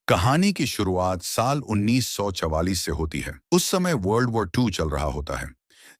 कहानी की शुरुआत साल 1944 से होती है। उस समय वर्ल्ड वॉर 2 चल रहा होता है,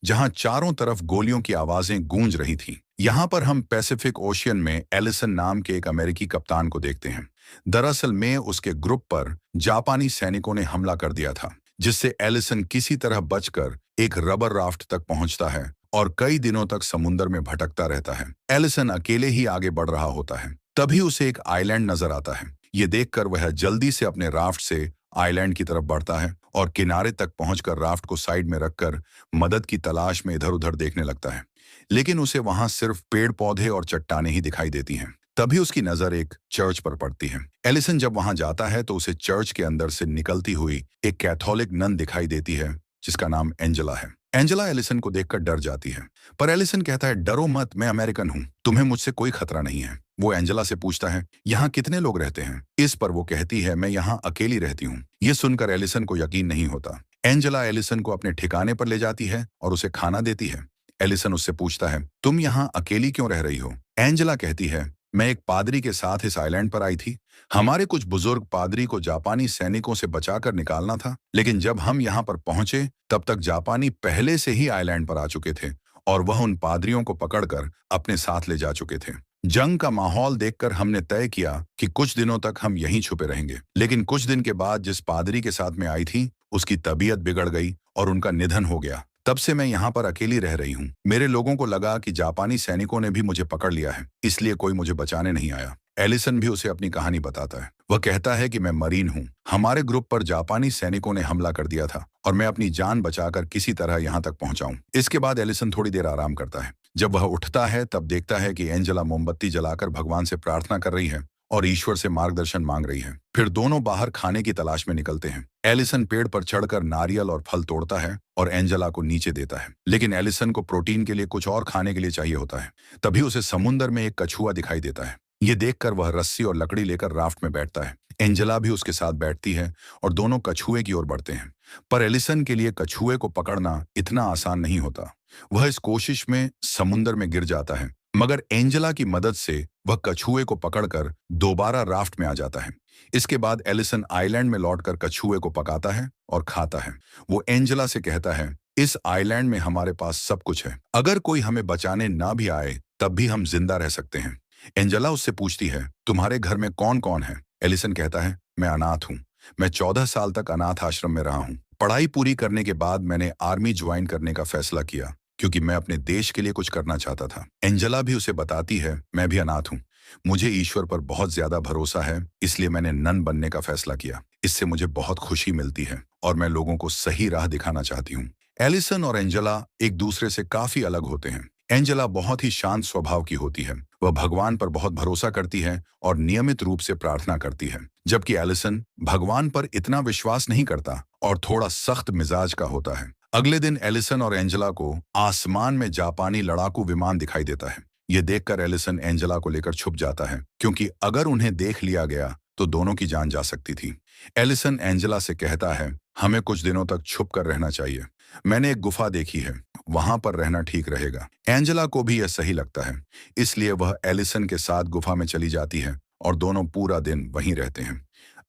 जहां चारों तरफ गोलियों की आवाजें गूंज रही थीं। यहां पर हम पैसिफिक ओशियन में एलिसन नाम के एक अमेरिकी कप्तान को देखते हैं। दरअसल में उसके ग्रुप पर जापानी सैनिकों ने हमला कर दिया था, जिससे एलिसन किसी तरह बचकर एक रबर राफ्ट तक पहुंचता है और कई दिनों तक समुद्र में भटकता रहता है। एलिसन अकेले ही आगे बढ़ रहा होता है। तभी उसे एक आइलैंड नजर आता है। ये देखकर वह जल्दी से अपने राफ्ट से आइलैंड की तरफ बढ़ता है और किनारे तक पहुंचकर राफ्ट को साइड में रखकर मदद की तलाश में इधर उधर देखने लगता है। लेकिन उसे वहां सिर्फ पेड़ पौधे और चट्टानें ही दिखाई देती हैं। तभी उसकी नजर एक चर्च पर पड़ती है। एलिसन जब वहां जाता है तो उसे चर्च के अंदर से निकलती हुई एक कैथोलिक नन दिखाई देती है, जिसका नाम एंजेला है। एंजेला एलिसन को देखकर डर जाती है, पर एलिसन कहता है, डरो मत, मैं अमेरिकन हूं, तुम्हें मुझसे कोई खतरा नहीं है। वो एंजेला से पूछता है, यहाँ कितने लोग रहते हैं? इस पर वो कहती है, मैं यहाँ अकेली रहती हूँ। ये सुनकर एलिसन को यकीन नहीं होता। एंजेला एलिसन को अपने ठिकाने पर ले जाती है और उसे खाना देती है। एलिसन उससे पूछता है, तुम यहाँ अकेली क्यों रह रही हो? एंजेला कहती है, मैं एक पादरी के साथ इस आइलैंड पर आई थी। हमारे कुछ बुजुर्ग पादरी को जापानी सैनिकों से बचाकर निकालना था, लेकिन जब हम यहाँ पर पहुंचे तब तक जापानी पहले से ही आइलैंड पर आ चुके थे और वह उन पादरियों को पकड़कर अपने साथ ले जा चुके थे। जंग का माहौल देखकर हमने तय किया कि कुछ दिनों तक हम यहीं छुपे रहेंगे। लेकिन कुछ दिन के बाद जिस पादरी के साथ में आई थी, उसकी तबीयत बिगड़ गई और उनका निधन हो गया। तब से मैं यहाँ पर अकेली रह रही हूँ। मेरे लोगों को लगा कि जापानी सैनिकों ने भी मुझे पकड़ लिया है, इसलिए कोई मुझे बचाने नहीं आया। एलिसन भी उसे अपनी कहानी बताता है। वह कहता है कि मैं मरीन हूँ। हमारे ग्रुप पर जापानी सैनिकों ने हमला कर दिया था और मैं अपनी जान बचाकर किसी तरह यहाँ तक पहुंचा हूं। इसके बाद एलिसन थोड़ी देर आराम करता है। जब वह उठता है तब देखता है कि एंजेला मोमबत्ती जलाकर भगवान से प्रार्थना कर रही है और ईश्वर से मार्गदर्शन मांग रही है। फिर दोनों बाहर खाने की तलाश में निकलते हैं। एलिसन पेड़ पर चढ़कर नारियल और फल तोड़ता है और एंजेला को नीचे देता है। लेकिन एलिसन को प्रोटीन के लिए कुछ और खाने के लिए चाहिए होता है। तभी उसे समुद्र में एक कछुआ दिखाई देता है। ये देखकर वह रस्सी और लकड़ी लेकर राफ्ट में बैठता है। एंजेला भी उसके साथ बैठती है और दोनों कछुए की ओर बढ़ते हैं। पर एलिसन के लिए कछुए को पकड़ना इतना आसान नहीं होता। वह इस कोशिश में समुद्र में गिर जाता है, मगर एंजेला की मदद से वह कछुए को पकड़कर दोबारा राफ्ट में आ जाता है। इसके बाद एलिसन आइलैंड में लौटकर कछुए को पकाता है और खाता है। वो एंजेला से कहता है, इस आइलैंड में हमारे पास सब कुछ है। अगर कोई हमें बचाने ना भी आए तब भी हम जिंदा रह सकते हैं। एंजेला उससे पूछती है, तुम्हारे घर में कौन कौन है? एलिसन कहता है, मैं अनाथ हूँ। मैं 14 साल तक अनाथ आश्रम में रहा हूँ। पढ़ाई पूरी करने के बाद मैंने आर्मी ज्वाइन करने का फैसला किया, क्योंकि मैं अपने देश के लिए कुछ करना चाहता था। एंजेला भी उसे बताती है, मैं भी अनाथ हूँ। मुझे ईश्वर पर बहुत ज्यादा भरोसा है, इसलिए मैंने नन बनने का फैसला किया। इससे मुझे बहुत खुशी मिलती है और मैं लोगों को सही राह दिखाना चाहती हूँ। एलिसन और एंजेला एक दूसरे से काफी अलग होते हैं। एंजेला बहुत ही शांत स्वभाव की होती है। वह भगवान पर बहुत भरोसा करती है और नियमित रूप से प्रार्थना करती है, जबकि एलिसन भगवान पर इतना विश्वास नहीं करता और थोड़ा सख्त मिजाज का होता है। अगले दिन एलिसन और एंजेला को आसमान में जापानी लड़ाकू विमान दिखाई देता है। ये देखकर एलिसन एंजेला को लेकर छुप जाता है, क्योंकि अगर उन्हें देख लिया गया तो दोनों की जान जा सकती थी। एलिसन एंजेला से कहता है, हमें कुछ दिनों तक छुप कर रहना चाहिए। मैंने एक गुफा देखी है, वहां पर रहना ठीक रहेगा। एंजेला को भी यह सही लगता है, इसलिए वह एलिसन के साथ गुफा में चली जाती है और दोनों पूरा दिन वहीं रहते हैं।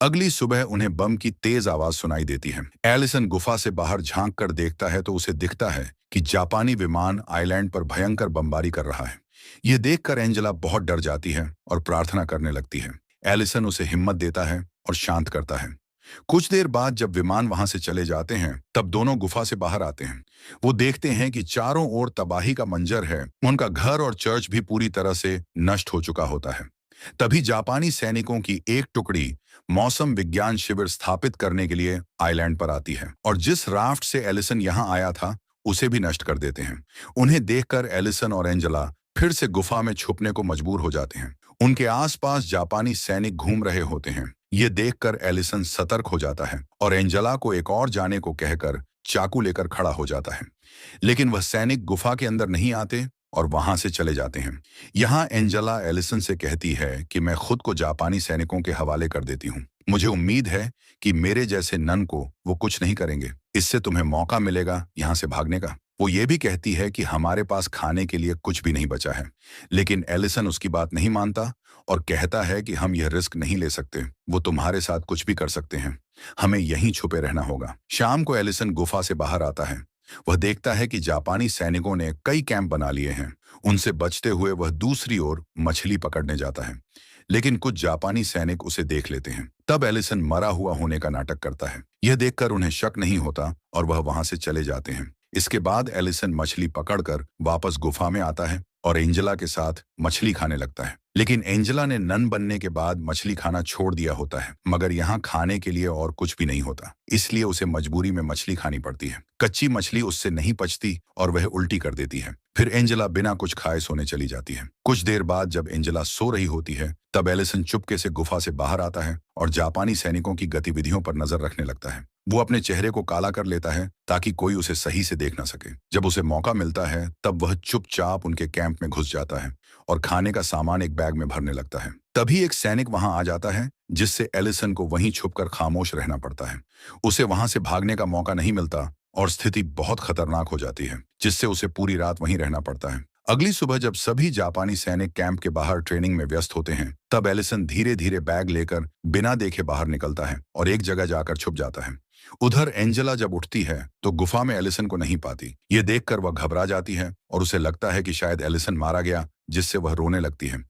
अगली सुबह उन्हें बम की तेज आवाज सुनाई देती है। एलिसन गुफा से बाहर झांक कर देखता है तो उसे दिखता है कि जापानी विमान आइलैंड पर भयंकर बमबारी कर रहा है। यह देखकर एंजेला बहुत डर जाती है और प्रार्थना करने लगती है। एलिसन उसे हिम्मत देता है और शांत करता है। कुछ देर बाद जब विमान वहां से चले जाते हैं तब दोनों गुफा से बाहर आते हैं। वो देखते हैं कि चारों ओर तबाही का मंजर है। उनका घर और चर्च भी पूरी तरह से नष्ट हो चुका होता है। तभी जापानी सैनिकों की एक टुकड़ी मौसम विज्ञान शिविर स्थापित करने के लिए आइलैंड पर आती है और जिस राफ्ट से एलिसन यहाँ आया था उसे भी नष्ट कर देते हैं। उन्हें देखकर एलिसन और एंजेला फिर से गुफा में छुपने को मजबूर हो जाते हैं। उनके आसपास जापानी सैनिक घूम रहे होते हैं। ये देखकर एलिसन सतर्क हो जाता है और एंजेला को एक और जाने को कहकर चाकू लेकर खड़ा हो जाता है। लेकिन वह सैनिक गुफा के अंदर नहीं आते और वहां से चले जाते हैं। यहाँ एंजेला एलिसन से कहती है कि मैं खुद को जापानी सैनिकों के हवाले कर देती हूँ। मुझे उम्मीद है कि मेरे जैसे नन को वो कुछ नहीं करेंगे। इससे तुम्हें मौका मिलेगा यहाँ से भागने का। वो ये भी कहती है कि हमारे पास खाने के लिए कुछ भी नहीं बचा है, लेकिन एलिसन उसकी बात नहीं मानता और कहता है कि हम यह रिस्क नहीं ले सकते, वो तुम्हारे साथ कुछ भी कर सकते हैं, हमें यहीं छुपे रहना होगा। शाम को एलिसन गुफा से बाहर आता है। वह देखता है कि जापानी सैनिकों ने कई कैंप बना लिए हैं। उनसे बचते हुए वह दूसरी ओर मछली पकड़ने जाता है, लेकिन कुछ जापानी सैनिक उसे देख लेते हैं। तब एलिसन मरा हुआ होने का नाटक करता है। यह देखकर उन्हें शक नहीं होता और वह वहां से चले जाते हैं। इसके बाद एलिसन मछली पकड़कर वापस गुफा में आता है और एंजेला के साथ मछली खाने लगता है। लेकिन एंजेला ने नन बनने के बाद मछली खाना छोड़ दिया होता है, मगर यहाँ खाने के लिए और कुछ भी नहीं होता, इसलिए उसे मजबूरी में मछली खानी पड़ती है। कच्ची मछली उससे नहीं पचती और वह उल्टी कर देती है। फिर एंजेला बिना कुछ खाए सोने चली जाती है। कुछ देर बाद जब एंजेला सो रही होती है, तब एलिसन चुपके से गुफा से बाहर आता है और जापानी सैनिकों की गतिविधियों पर नजर रखने लगता है। वो अपने चेहरे को काला कर लेता है ताकि कोई उसे सही से देख ना सके। जब उसे मौका मिलता है, तब वह चुपचाप उनके कैंप में घुस जाता है और खाने का सामान एक बैग में भरने लगता है। तभी एक सैनिक वहां आ जाता है, जिससे एलिसन को वहीं छुपकर खामोश रहना पड़ता है। उसे वहां से भागने का मौका नहीं मिलता और स्थिति बहुत खतरनाक हो जाती है, जिससे उसे पूरी रात वहीं रहना पड़ता है। अगली सुबह जब सभी जापानी सैनिक कैंप के बाहर ट्रेनिंग में व्यस्त होते हैं, तब एलिसन धीरे धीरे बैग लेकर बिना देखे बाहर निकलता है और एक जगह जाकर छुप जाता है। उधर एंजेला जब उठती है तो गुफा में एलिसन को नहीं पाती। ये देखकर वह घबरा जाती है और उसे लगता है कि शायद एलिसन मारा गया, जिससे वह रोने लगती है।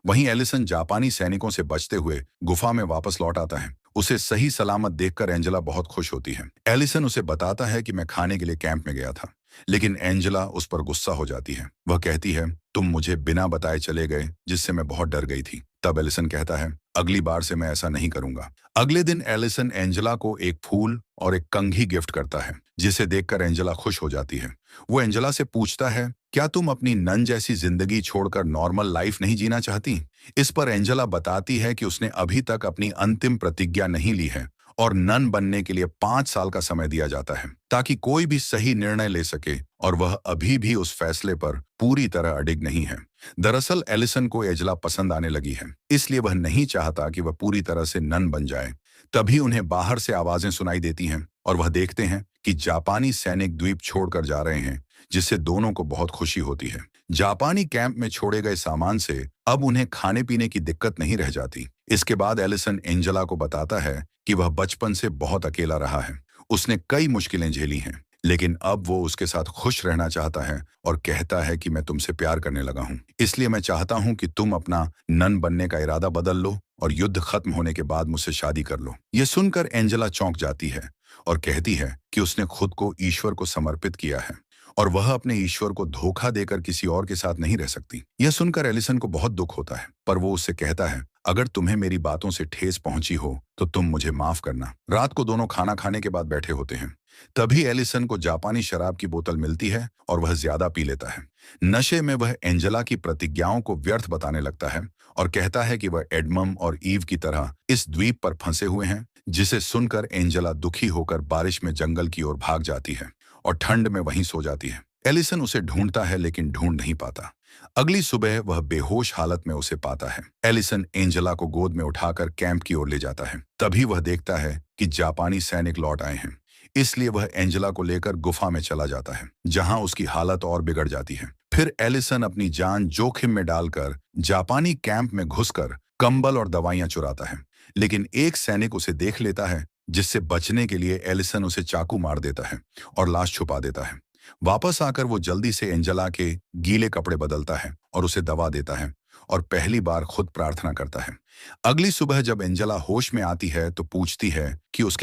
वहीं एलिसन जापानी सैनिकों से बचते हुए गुफा में वापस लौट आता है। उसे सही सलामत देखकर एंजेला बहुत खुश होती है। एलिसन उसे बताता है कि मैं खाने के लिए कैंप में गया था, लेकिन एंजेला उस पर गुस्सा हो जाती है। वह कहती है, तुम मुझे बिना बताए चले गए, जिससे मैं बहुत डर गई थी। तब एलिसन कहता है, अगली बार से मैं ऐसा नहीं करूंगा। अगले दिन एलिसन एंजेला को एक फूल और एक कंघी गिफ्ट करता है, जिसे देखकर एंजेला खुश हो जाती है। वो एंजेला से पूछता है, क्या तुम अपनी नन जैसी जिंदगी छोड़कर नॉर्मल लाइफ नहीं जीना चाहती? इस पर एंजेला बताती है कि उसने अभी तक अपनी अंतिम प्रतिज्ञा नहीं ली है और नन बनने के लिए 5 साल का समय दिया जाता है, ताकि कोई भी सही निर्णय ले सके, और वह अभी भी उस फैसले पर पूरी तरह अडिग नहीं है। दरअसल एलिसन को एंजेला पसंद आने लगी है, इसलिए वह नहीं चाहता कि वह पूरी तरह से नन बन जाए। तभी उन्हें बाहर से आवाजें सुनाई देती हैं और वह देखते हैं कि जापानी सैनिक द्वीप छोड़कर जा रहे हैं, जिससे दोनों को बहुत खुशी होती है। जापानी कैंप में छोड़े गए सामान से अब उन्हें खाने पीने की दिक्कत नहीं रह जाती। इसके बाद एलिसन एंजेला को बताता है कि वह बचपन से बहुत अकेला रहा है। उसने कई मुश्किलें झेली हैं, लेकिन अब वो उसके साथ खुश रहना चाहता है और कहता है कि मैं तुमसे प्यार करने लगा हूँ, इसलिए मैं चाहता हूँ कि तुम अपना नन बनने का इरादा बदल लो और युद्ध खत्म होने के बाद मुझसे शादी कर लो। यह सुनकर एंजेला चौंक जाती है और कहती है कि उसने खुद को ईश्वर को समर्पित किया है और वह अपने ईश्वर को धोखा देकर किसी और के साथ नहीं रह सकती। यह सुनकर एलिसन को बहुत दुख होता है, पर वो उससे कहता है, अगर तुम्हें मेरी बातों से ठेस पहुंची हो तो तुम मुझे माफ करना। रात को दोनों खाना खाने के बाद बैठे होते हैं। तभी एलिसन को जापानी शराब की बोतल मिलती है और वह ज्यादा पी लेता है। नशे में वह एंजेला की प्रतिज्ञाओं को व्यर्थ बताने लगता है और कहता है कि वह एडमम और ईव की तरह इस द्वीप पर फंसे हुए हैं, जिसे सुनकर एंजेला दुखी होकर बारिश में जंगल की ओर भाग जाती है और ठंड में वहीं सो जाती है। एलिसन उसे ढूंढता है, लेकिन ढूंढ नहीं पाता। अगली सुबह वह बेहोश हालत में उसे पाता है। एलिसन एंजेला को गोद में उठाकर कैंप की ओर ले जाता है। तभी वह देखता है कि जापानी सैनिक लौट आए हैं, इसलिए वह एंजेला को लेकर गुफा में चला जाता है, जहां उसकी हालत और बिगड़ जाती है। फिर एलिसन अपनी जान जोखिम में डालकर जापानी कैंप में घुसकर कंबल और दवाइयां चुराता है, लेकिन एक सैनिक उसे देख लेता है, जिससे बचने के लिए एलिसन उसे चाकू मार देता है और लाश छुपा देता है। वापस आकर वो जल्दी से एंजेला के गीले कपड़े बदलता है और उसे दवा देता है और पहली बार खुद प्रार्थना करता है। अगली सुबह जब एंजेला होश में आती है तो पूछती है कि उसके